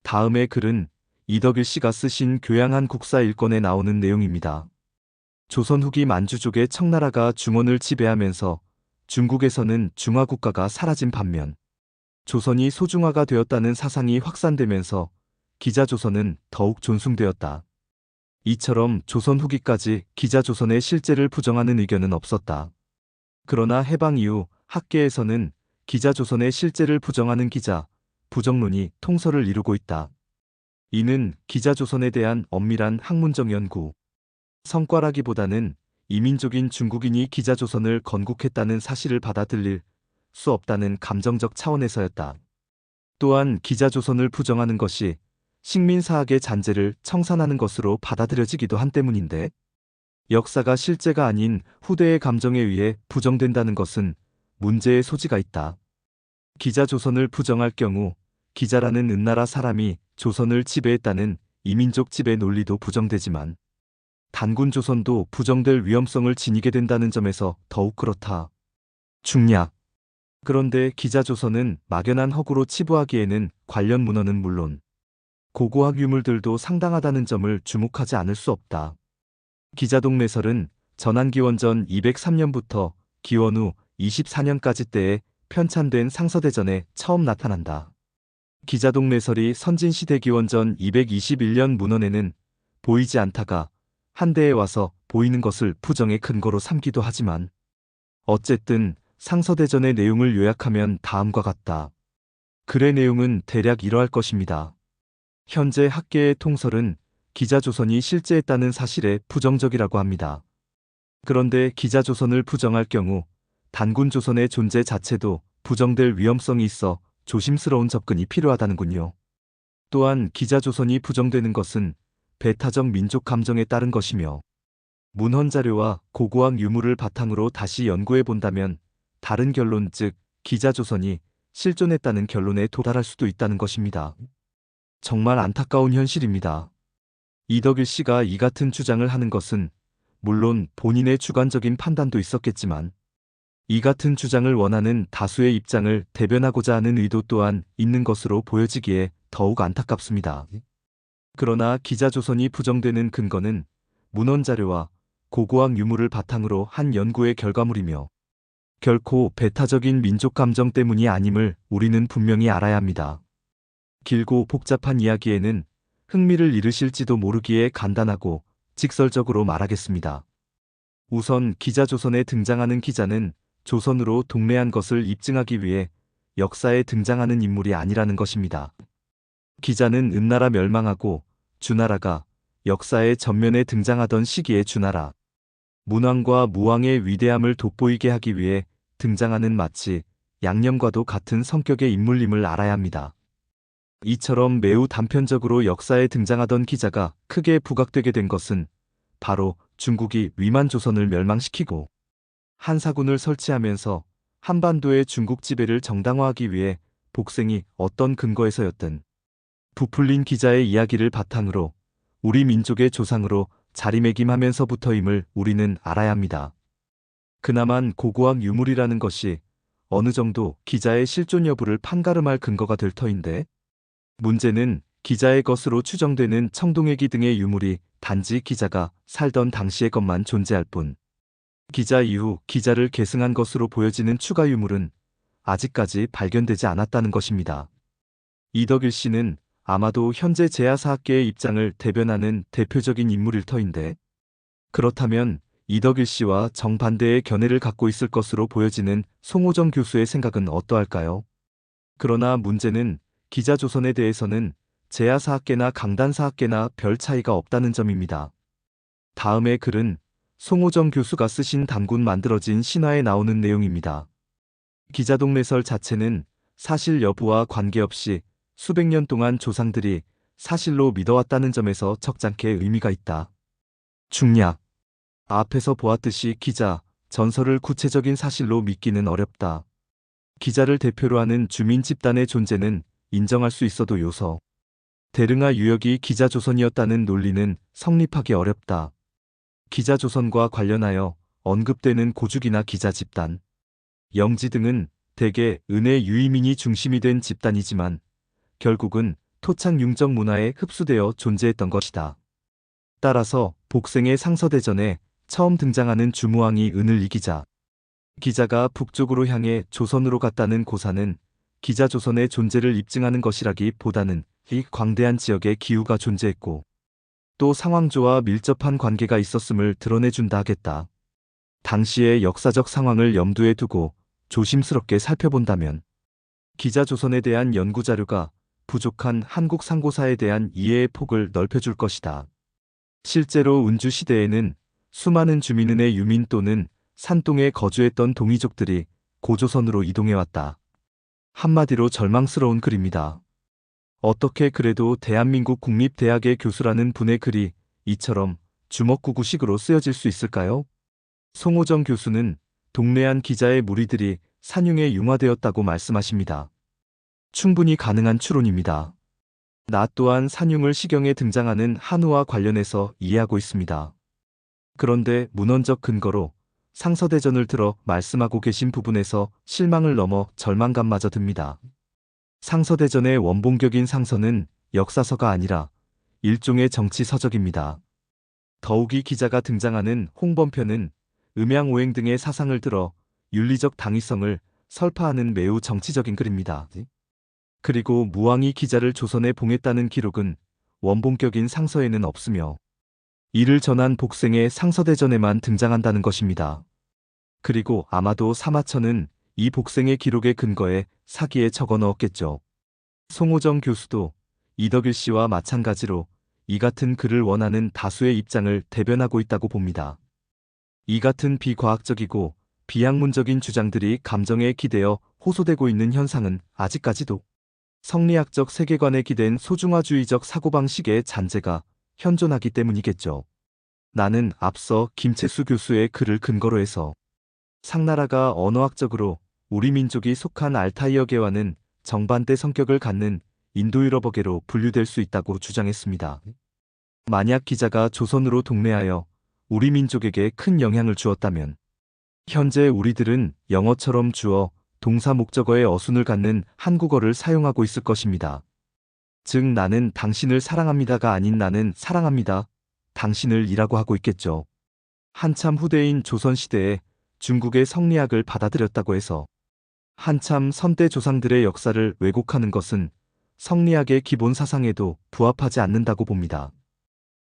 다음의 글은 이덕일 씨가 쓰신 교양한 국사 일권에 나오는 내용입니다. 조선 후기 만주족의 청나라가 중원을 지배하면서 중국에서는 중화국가가 사라진 반면 조선이 소중화가 되었다는 사상이 확산되면서 기자조선은 더욱 존숭되었다. 이처럼 조선 후기까지 기자조선의 실제를 부정하는 의견은 없었다. 그러나 해방 이후 학계에서는 기자조선의 실제를 부정하는 기자, 부정론이 통설을 이루고 있다. 이는 기자조선에 대한 엄밀한 학문적 연구, 성과라기보다는 이민족인 중국인이 기자조선을 건국했다는 사실을 받아들일 수 없다는 감정적 차원에서였다. 또한 기자조선을 부정하는 것이 식민사학의 잔재를 청산하는 것으로 받아들여지기도 한 때문인데, 역사가 실제가 아닌 후대의 감정에 의해 부정된다는 것은 문제의 소지가 있다. 기자조선을 부정할 경우 기자라는 은나라 사람이 조선을 지배했다는 이민족 지배 논리도 부정되지만 단군조선도 부정될 위험성을 지니게 된다는 점에서 더욱 그렇다. 중략. 그런데 기자조선은 막연한 허구로 치부하기에는 관련 문헌은 물론 고고학 유물들도 상당하다는 점을 주목하지 않을 수 없다. 기자동매설은 전한기원전 203년부터 기원 후 24년까지 때에 편찬된 상서대전에 처음 나타난다. 기자동매설이 선진시대 기원전 221년 문헌에는 보이지 않다가 한대에 와서 보이는 것을 부정의 근거로 삼기도 하지만 어쨌든 상서대전의 내용을 요약하면 다음과 같다. 글의 내용은 대략 이러할 것입니다. 현재 학계의 통설은 기자조선이 실제했다는 사실에 부정적이라고 합니다. 그런데 기자조선을 부정할 경우 단군조선의 존재 자체도 부정될 위험성이 있어 조심스러운 접근이 필요하다는군요. 또한 기자조선이 부정되는 것은 배타적 민족 감정에 따른 것이며 문헌 자료와 고고학 유물을 바탕으로 다시 연구해 본다면 다른 결론, 즉 기자조선이 실존했다는 결론에 도달할 수도 있다는 것입니다. 정말 안타까운 현실입니다. 이덕일 씨가 이 같은 주장을 하는 것은 물론 본인의 주관적인 판단도 있었겠지만 이 같은 주장을 원하는 다수의 입장을 대변하고자 하는 의도 또한 있는 것으로 보여지기에 더욱 안타깝습니다. 그러나 기자조선이 부정되는 근거는 문헌 자료와 고고학 유물을 바탕으로 한 연구의 결과물이며 결코 배타적인 민족 감정 때문이 아님을 우리는 분명히 알아야 합니다. 길고 복잡한 이야기에는 흥미를 잃으실지도 모르기에 간단하고 직설적으로 말하겠습니다. 우선 기자조선에 등장하는 기자는 조선으로 동래한 것을 입증하기 위해 역사에 등장하는 인물이 아니라는 것입니다. 기자는 은나라 멸망하고 주나라가 역사의 전면에 등장하던 시기의 주나라, 문왕과 무왕의 위대함을 돋보이게 하기 위해 등장하는 마치 양념과도 같은 성격의 인물임을 알아야 합니다. 이처럼 매우 단편적으로 역사에 등장하던 기자가 크게 부각되게 된 것은 바로 중국이 위만조선을 멸망시키고 한사군을 설치하면서 한반도의 중국 지배를 정당화하기 위해 복생이 어떤 근거에서였든 부풀린 기자의 이야기를 바탕으로 우리 민족의 조상으로 자리매김하면서부터임을 우리는 알아야 합니다. 그나마 고고학 유물이라는 것이 어느 정도 기자의 실존 여부를 판가름할 근거가 될 터인데, 문제는 기자의 것으로 추정되는 청동회기 등의 유물이 단지 기자가 살던 당시의 것만 존재할 뿐, 기자 이후 기자를 계승한 것으로 보여지는 추가 유물은 아직까지 발견되지 않았다는 것입니다. 이덕일 씨는 아마도 현재 제야사학계의 입장을 대변하는 대표적인 인물일 터인데, 그렇다면 이덕일 씨와 정반대의 견해를 갖고 있을 것으로 보여지는 송호정 교수의 생각은 어떠할까요? 그러나 문제는 기자조선에 대해서는 제야사학계나 강단사학계나 별 차이가 없다는 점입니다. 다음의 글은 송호정 교수가 쓰신 단군 만들어진 신화에 나오는 내용입니다. 기자동매설 자체는 사실 여부와 관계없이 수백 년 동안 조상들이 사실로 믿어왔다는 점에서 적잖게 의미가 있다. 중략. 앞에서 보았듯이 기자, 전설을 구체적인 사실로 믿기는 어렵다. 기자를 대표로 하는 주민 집단의 존재는 인정할 수 있어도 요서 대릉하 유역이 기자조선이었다는 논리는 성립하기 어렵다. 기자조선과 관련하여 언급되는 고죽이나 기자 집단, 영지 등은 대개 은의 유의민이 중심이 된 집단이지만 결국은 토착 융적 문화에 흡수되어 존재했던 것이다. 따라서 복생의 상서대전에 처음 등장하는 주무왕이 은을 이기자 기자가 북쪽으로 향해 조선으로 갔다는 고사는 기자조선의 존재를 입증하는 것이라기보다는 이 광대한 지역에 기후가 존재했고 또 상황조와 밀접한 관계가 있었음을 드러내준다 하겠다. 당시의 역사적 상황을 염두에 두고 조심스럽게 살펴본다면 기자조선에 대한 연구자료가 부족한 한국 상고사에 대한 이해의 폭을 넓혀줄 것이다. 실제로 운주시대에는 수많은 주민은의 유민 또는 산동에 거주했던 동이족들이 고조선으로 이동해왔다. 한마디로 절망스러운 글입니다. 어떻게 그래도 대한민국 국립대학의 교수라는 분의 글이 이처럼 주먹구구식으로 쓰여질 수 있을까요? 송호정 교수는 동래안 기자의 무리들이 산융에 융화되었다고 말씀하십니다. 충분히 가능한 추론입니다. 나 또한 산융을 시경에 등장하는 한우와 관련해서 이해하고 있습니다. 그런데 문헌적 근거로 상서대전을 들어 말씀하고 계신 부분에서 실망을 넘어 절망감마저 듭니다. 상서대전의 원본격인 상서는 역사서가 아니라 일종의 정치서적입니다. 더욱이 기자가 등장하는 홍범편은 음양오행 등의 사상을 들어 윤리적 당위성을 설파하는 매우 정치적인 글입니다. 그리고 무왕이 기자를 조선에 봉했다는 기록은 원본격인 상서에는 없으며 이를 전한 복생의 상서대전에만 등장한다는 것입니다. 그리고 아마도 사마천은 이 복생의 기록에 근거해 사기에 적어 넣었겠죠. 송호정 교수도 이덕일 씨와 마찬가지로 이 같은 글을 원하는 다수의 입장을 대변하고 있다고 봅니다. 이 같은 비과학적이고 비학문적인 주장들이 감정에 기대어 호소되고 있는 현상은 아직까지도 성리학적 세계관에 기댄 소중화주의적 사고방식의 잔재가 현존하기 때문이겠죠. 나는 앞서 김채수 교수의 글을 근거로 해서 상나라가 언어학적으로 우리 민족이 속한 알타이어계와는 정반대 성격을 갖는 인도유럽어계로 분류될 수 있다고 주장했습니다. 만약 기자가 조선으로 동래하여 우리 민족에게 큰 영향을 주었다면 현재 우리들은 영어처럼 주어 동사 목적어의 어순을 갖는 한국어를 사용하고 있을 것입니다. 즉 나는 당신을 사랑합니다가 아닌 나는 사랑합니다. 당신을 이라고 하고 있겠죠. 한참 후대인 조선시대에 중국의 성리학을 받아들였다고 해서 한참 선대 조상들의 역사를 왜곡하는 것은 성리학의 기본 사상에도 부합하지 않는다고 봅니다.